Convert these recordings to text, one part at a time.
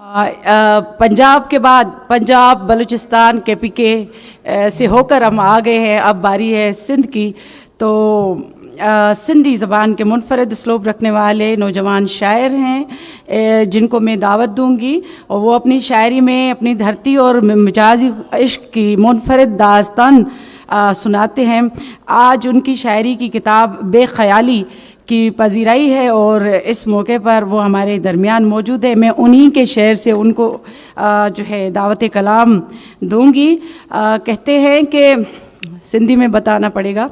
पंजाब के बाद पंजाब बलूचिस्तान KPK से होकर हम आ गए हैं। अब बारी है सिंध की। तो सिंधी ज़बान के मुनफरद इसलूब रखने वाले नौजवान शायर हैं जिनको मैं दावत दूंगी और वो अपनी शायरी में अपनी धरती और मिजाजी इश्क की मुनफरद दास्तान सुनाते हैं। आज उनकी शायरी की किताब बेख्याली की पजीराई है और इस मौके पर वो हमारे दरमियान मौजूद है। मैं उन्हीं के शेर से उनको जो है दावत कलाम दूंगी। कहते हैं कि सिंधी में बताना पड़ेगा।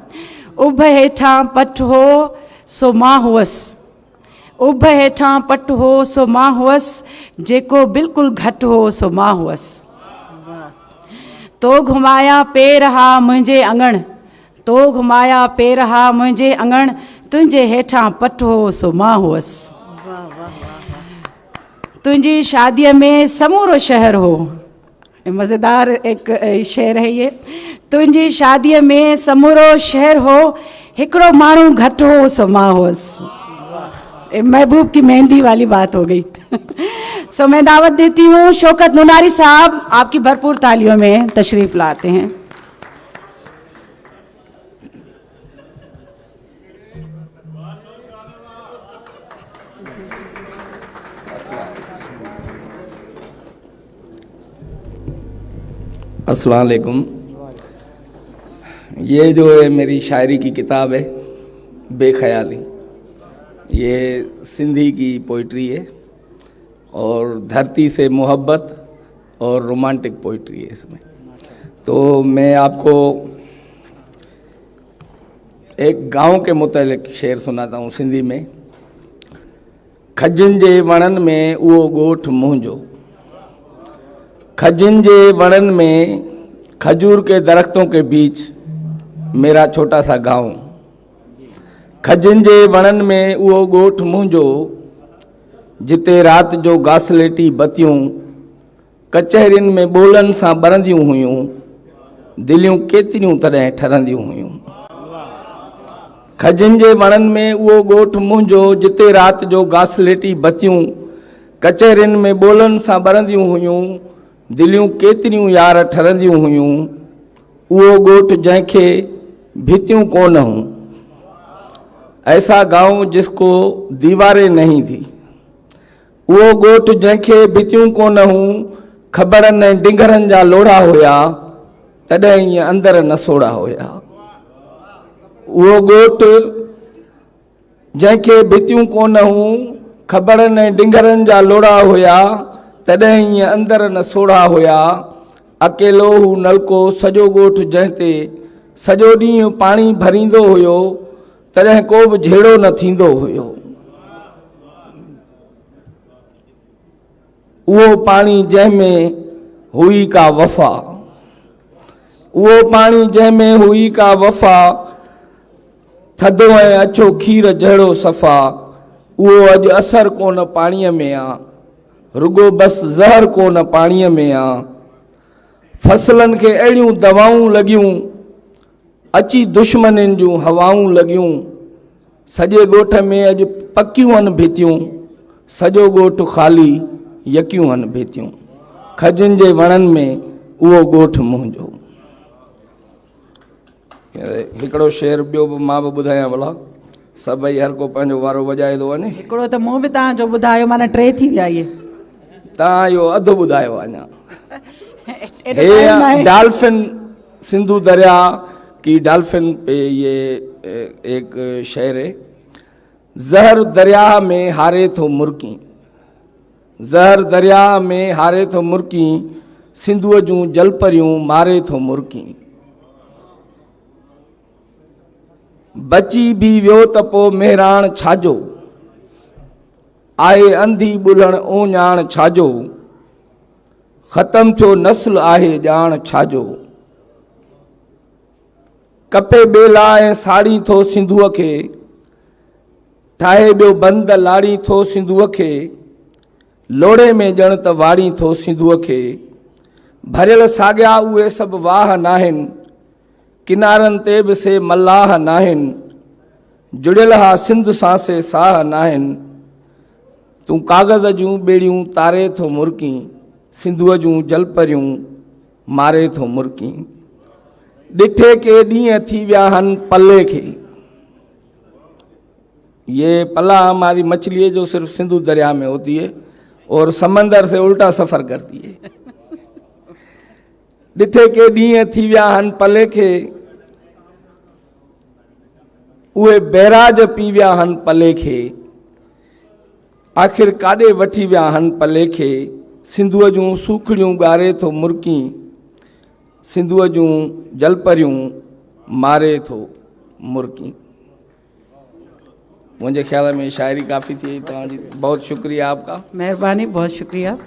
उभ हेठां पट हो सो मां हुअस, उभ हेठां पट हो सो मां हुअस, जेको बिल्कुल घट हो सो मां हुअस। तो घुमाया पेर हा मुंहिंजे अंगण, तो घुमाया पेर हा मुंहिंजे अंगण, तुंहिंजे हेठां पट हो सो मां हुअस। तुंहिंजी शादीअ में समूरो शहर हो, मज़ेदार एक शेर है ये। तुंहिंजी शादीअ में समूरो शहर हो, हिकिड़ो माण्हू घटि हो सो मां हुअसि। महबूब की मेहंदी वाली बात हो गई। सो मैं दावत देती हूँ शौकत मुनारी साहब, आपकी भरपूर तालियों में तशरीफ लाते हैं। अस्सलाम वालेकुम। ये जो है मेरी शायरी की किताब है बेख्याली, ये सिंधी की पोइट्री है और धरती से मोहब्बत और रोमांटिक पोइट्री है इसमें। तो मैं आपको एक गांव के मुतालिक शेर सुनाता हूँ सिंधी में। खजन जे वणन में उहो ॻोठ मुंहिंजो, खजन जे वणन में खजूर के दरख्तों के बीच मेरा छोटा सा गांव। खजन जे वणन में उहो ॻोठ मुंहिंजो, जिते रात जो घासलेटी बतियूं कचहरियुनि में ॿोलनि सां ॿरंदियूं हुयूं, दिलियूं केतिरियूं तॾहिं ठरंदियूं हुयूं। खजन जे वणन में उहो ॻोठ मुंहिंजो, जिते रात जो घासलेटी बतियूं कचहरियुनि में ॿोलनि सां ॿरंदियूं हुयूं, दिलियूं केतिरियूं यार ठरंदियूं हुयूं। उहो ॻोठ जंहिंखे भितियूं कोन हूं, ऐसा गांव जिसको दीवारें नहीं थी। उहो ॻोठ जंहिंखे भितियूं कोन हूं, ख़बरनि ऐं डिंगरनि जा लोढ़ा हुया, तॾहिं ईअं अंदरि न सोढ़ा हुया। उहो ॻोठ जंहिंखे भितियूं कोन हूं, ख़बरनि ऐं डिंगरनि जा लोढ़ा हुया, तॾहिं ईअं अंदरि न सोढ़ा हुया। अकेलो हू नलको सॼो ॻोठ जंहिं ते सॼो ॾींहुं पाणी भरींदो हुयो, तॾहिं को बि झेड़ो न थींदो हुयो। उहो पाणी जंहिंमें हुई का वफ़ा, उहो पाणी जंहिंमें हुई का वफ़ा, थधो ऐं अछो खीर जहिड़ो सफ़ा, उहो अॼु असर कोन पाणीअ में आ, रुगो बस ज़हर कोन पाणीअ में आ। फसलनि खे अहिड़ियूं दवाऊं लॻियूं, अची दुश्मननि जूं हवाऊं लॻियूं। सॼे ॻोठ में अॼु पकियूं आहिनि भितियूं, सॼो ॻोठ ख़ाली यकियूं आहिनि भितियूं। खजनि जे वणनि में उहो ॻोठ मुंहिंजो। हिकिड़ो शेर ॿियो बि मां बि ॿुधायां भला, सभई हर को पंहिंजो वारो वॼाए थो वञे। हिकिड़ो त मूं बि तव्हांजो ॿुधायो, माना 3 थी विया इहे। तव्हां इहो अधु ॿुधायो अञा। हे डॉल्फिन सिंधु दरिया की डॉल्फिन पे ये एक शेर है। जहर दरिया में हारे थो मुर्की, जहर दरिया में हारे थो मुर्की, सिंधुअ जूं जलपरियूं मारे थो मुर्की। बची भी वियो त पोइ मेहराण छाजो, आहे अंधी ॿुलण ओञाण छाजो, ख़त्म थियो नस्ल आहे ॼाण छाजो। कपे बेला ऐं साड़ी थो सिंधुअ खे, ठाहे ॿियो बंद लाड़ी थो सिंधुअ खे, लोड़े में ॼण त वाड़ी थो सिंधुअ खे। भरियल साॻिया उहे सभु वाह नाहिनि, किनारनि ते बि से मलाह नाहिनि, जुड़ियल हा सिंध सां से साह नाहिनि। तूं कागज़ जूं ॿेड़ियूं तारे थो मुर्की, सिंधुअ जूं जलपरियूं मारे थो मुर्की। ॾिठे के ॾींहं थी विया हन पल्ले खे। ये पल्ला हमारी मछली है जो सिर्फ सिंधु दरिया में होती है और समंदर से उल्टा सफ़र करती है। ॾिठे के ॾींहं थी विया हन पल्ले खे, उहे बैराज पी विया हन पल्ले खे। आख़िर काॾे वठी विया हन पल्ले खे, सिंधुअ जूं सूखड़ियूं ॻारे थो मुर्की, सिंधुअ जूं जलपरियूं मारे थो मुर्की। मुझे ख्याल में शायरी काफ़ी थी। तव्हांजी बहुत शुक्रिया आपका। मेहरबानी, बहुत शुक्रिया।